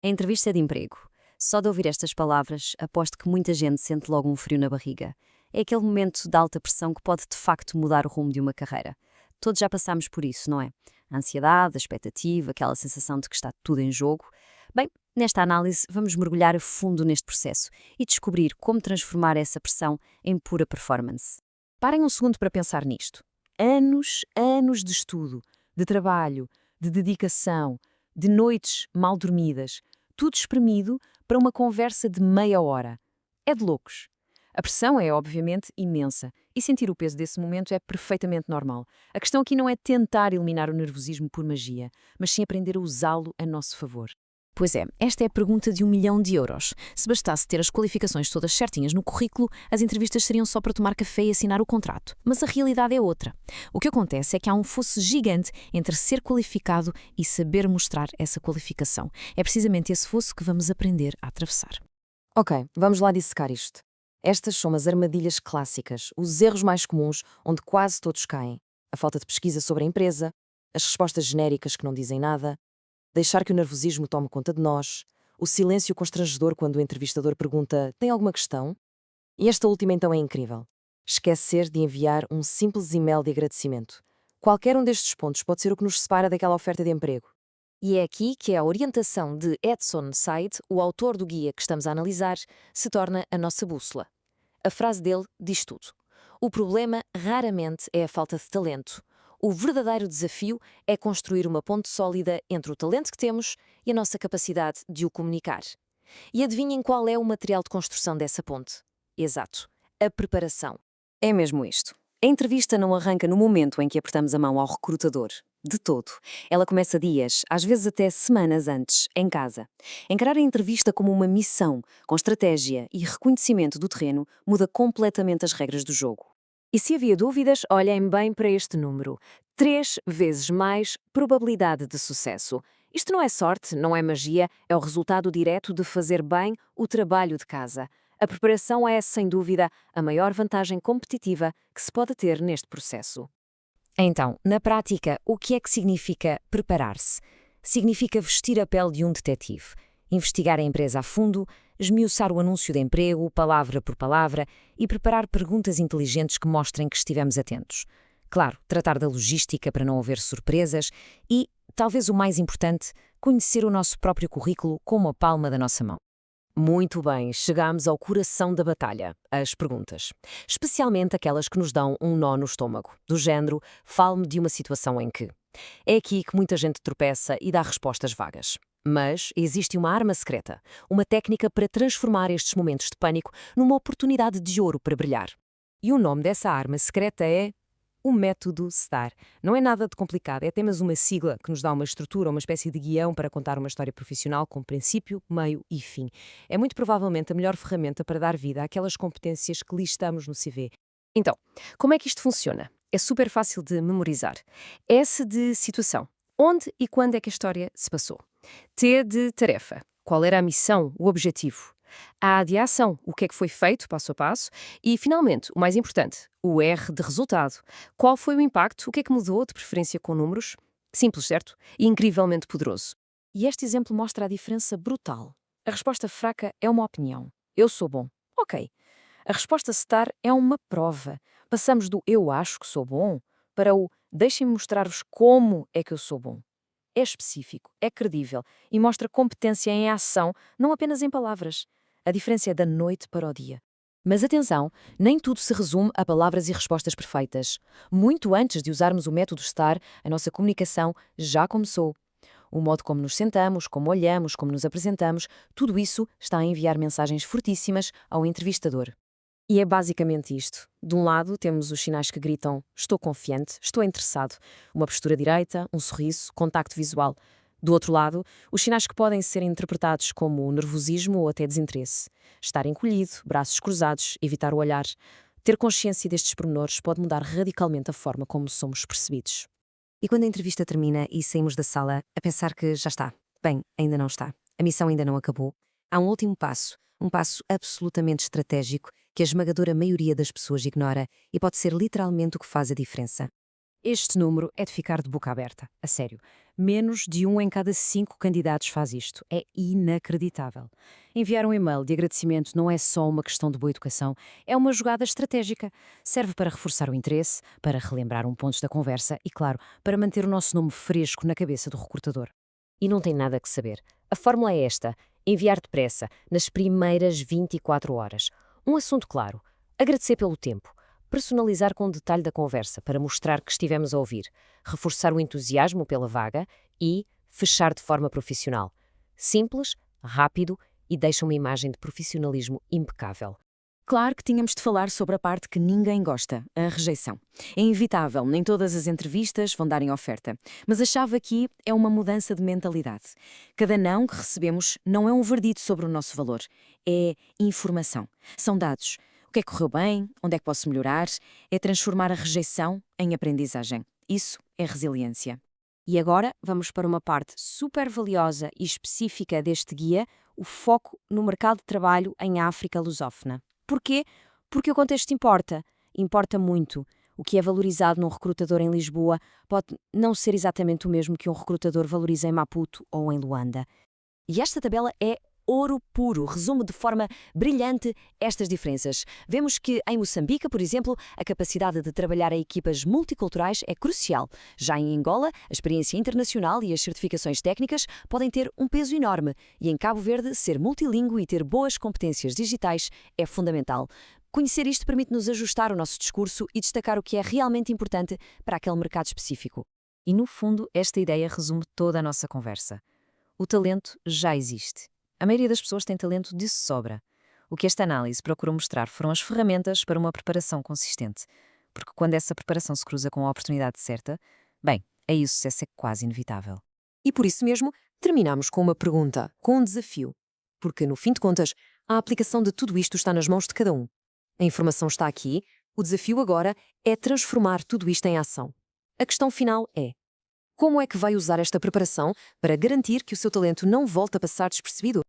A entrevista de emprego. Só de ouvir estas palavras, aposto que muita gente sente logo um frio na barriga. É aquele momento de alta pressão que pode de facto mudar o rumo de uma carreira. Todos já passamos por isso, não é? A ansiedade, a expectativa, aquela sensação de que está tudo em jogo. Bem, nesta análise vamos mergulhar a fundo neste processo e descobrir como transformar essa pressão em pura performance. Parem um segundo para pensar nisto. Anos de estudo, de trabalho, de dedicação, de noites mal dormidas, tudo espremido para uma conversa de meia hora. É de loucos. A pressão é, obviamente, imensa e sentir o peso desse momento é perfeitamente normal. A questão aqui não é tentar eliminar o nervosismo por magia, mas sim aprender a usá-lo a nosso favor. Pois é, esta é a pergunta de 1 milhão de euros. Se bastasse ter as qualificações todas certinhas no currículo, as entrevistas seriam só para tomar café e assinar o contrato. Mas a realidade é outra. O que acontece é que há um fosso gigante entre ser qualificado e saber mostrar essa qualificação. É precisamente esse fosso que vamos aprender a atravessar. Ok, vamos lá dissecar isto. Estas são as armadilhas clássicas, os erros mais comuns onde quase todos caem. A falta de pesquisa sobre a empresa, as respostas genéricas que não dizem nada, deixar que o nervosismo tome conta de nós, o silêncio constrangedor quando o entrevistador pergunta «Tem alguma questão?». E esta última então é incrível. Esquecer de enviar um simples e-mail de agradecimento. Qualquer um destes pontos pode ser o que nos separa daquela oferta de emprego. E é aqui que a orientação de Edson Said, o autor do guia que estamos a analisar, se torna a nossa bússola. A frase dele diz tudo. O problema raramente é a falta de talento. O verdadeiro desafio é construir uma ponte sólida entre o talento que temos e a nossa capacidade de o comunicar. E adivinhem qual é o material de construção dessa ponte? Exato, a preparação. É mesmo isto. A entrevista não arranca no momento em que apertamos a mão ao recrutador. De todo. Ela começa dias, às vezes até semanas antes, em casa. Encarar a entrevista como uma missão, com estratégia e reconhecimento do terreno, muda completamente as regras do jogo. E se havia dúvidas, olhem bem para este número. 3 vezes mais probabilidade de sucesso. Isto não é sorte, não é magia, é o resultado direto de fazer bem o trabalho de casa. A preparação é, sem dúvida, a maior vantagem competitiva que se pode ter neste processo. Então, na prática, o que é que significa preparar-se? Significa vestir a pele de um detetive, investigar a empresa a fundo, esmiuçar o anúncio de emprego, palavra por palavra, e preparar perguntas inteligentes que mostrem que estivemos atentos. Claro, tratar da logística para não haver surpresas e, talvez o mais importante, conhecer o nosso próprio currículo como a palma da nossa mão. Muito bem, chegamos ao coração da batalha, as perguntas. Especialmente aquelas que nos dão um nó no estômago, do género, fale-me de uma situação em que. É aqui que muita gente tropeça e dá respostas vagas. Mas existe uma arma secreta, uma técnica para transformar estes momentos de pânico numa oportunidade de ouro para brilhar. E o nome dessa arma secreta é o método STAR. Não é nada de complicado, é apenas uma sigla que nos dá uma estrutura, uma espécie de guião para contar uma história profissional com princípio, meio e fim. É muito provavelmente a melhor ferramenta para dar vida àquelas competências que listamos no CV. Então, como é que isto funciona? É super fácil de memorizar. S de situação. Onde e quando é que a história se passou? T de tarefa. Qual era a missão, o objetivo? A de ação, o que é que foi feito, passo a passo. E, finalmente, o mais importante, o R de resultado. Qual foi o impacto, o que é que mudou, de preferência com números? Simples, certo? E incrivelmente poderoso. E este exemplo mostra a diferença brutal. A resposta fraca é uma opinião. Eu sou bom. Ok. A resposta STAR é uma prova. Passamos do eu acho que sou bom para o deixem-me mostrar-vos como é que eu sou bom. É específico, é credível e mostra competência em ação, não apenas em palavras. A diferença é da noite para o dia. Mas atenção, nem tudo se resume a palavras e respostas perfeitas. Muito antes de usarmos o método STAR, a nossa comunicação já começou. O modo como nos sentamos, como olhamos, como nos apresentamos, tudo isso está a enviar mensagens fortíssimas ao entrevistador. E é basicamente isto. De um lado, temos os sinais que gritam estou confiante, estou interessado, uma postura direita, um sorriso, contacto visual. Do outro lado, os sinais que podem ser interpretados como nervosismo ou até desinteresse. Estar encolhido, braços cruzados, evitar o olhar. Ter consciência destes pormenores pode mudar radicalmente a forma como somos percebidos. E quando a entrevista termina e saímos da sala a pensar que já está? Bem, ainda não está. A missão ainda não acabou. Há um passo absolutamente estratégico que a esmagadora maioria das pessoas ignora e pode ser literalmente o que faz a diferença. Este número é de ficar de boca aberta, a sério. Menos de 1 em cada 5 candidatos faz isto. É inacreditável. Enviar um e-mail de agradecimento não é só uma questão de boa educação, é uma jogada estratégica. Serve para reforçar o interesse, para relembrar pontos da conversa e, claro, para manter o nosso nome fresco na cabeça do recrutador. E não tem nada que saber. A fórmula é esta: enviar depressa, nas primeiras 24 horas. Um assunto claro, agradecer pelo tempo, personalizar com detalhe da conversa para mostrar que estivemos a ouvir, reforçar o entusiasmo pela vaga e fechar de forma profissional. Simples, rápido e deixa uma imagem de profissionalismo impecável. Claro que tínhamos de falar sobre a parte que ninguém gosta, a rejeição. É inevitável, nem todas as entrevistas vão dar em oferta. Mas a chave aqui é uma mudança de mentalidade. Cada não que recebemos não é um verdito sobre o nosso valor, é informação. São dados. O que é que correu bem? Onde é que posso melhorar? É transformar a rejeição em aprendizagem. Isso é resiliência. E agora vamos para uma parte super valiosa e específica deste guia, o foco no mercado de trabalho em África lusófona. Porquê? Porque o contexto importa. Importa muito. O que é valorizado num recrutador em Lisboa pode não ser exatamente o mesmo que um recrutador valoriza em Maputo ou em Luanda. E esta tabela é ouro puro, resume de forma brilhante estas diferenças. Vemos que em Moçambique, por exemplo, a capacidade de trabalhar em equipas multiculturais é crucial. Já em Angola, a experiência internacional e as certificações técnicas podem ter um peso enorme. E em Cabo Verde, ser multilíngue e ter boas competências digitais é fundamental. Conhecer isto permite-nos ajustar o nosso discurso e destacar o que é realmente importante para aquele mercado específico. E no fundo, esta ideia resume toda a nossa conversa. O talento já existe. A maioria das pessoas tem talento de sobra. O que esta análise procurou mostrar foram as ferramentas para uma preparação consistente. Porque quando essa preparação se cruza com a oportunidade certa, bem, aí o sucesso é quase inevitável. E por isso mesmo, terminamos com uma pergunta, com um desafio. Porque, no fim de contas, a aplicação de tudo isto está nas mãos de cada um. A informação está aqui, o desafio agora é transformar tudo isto em ação. A questão final é: como é que vai usar esta preparação para garantir que o seu talento não volte a passar despercebido?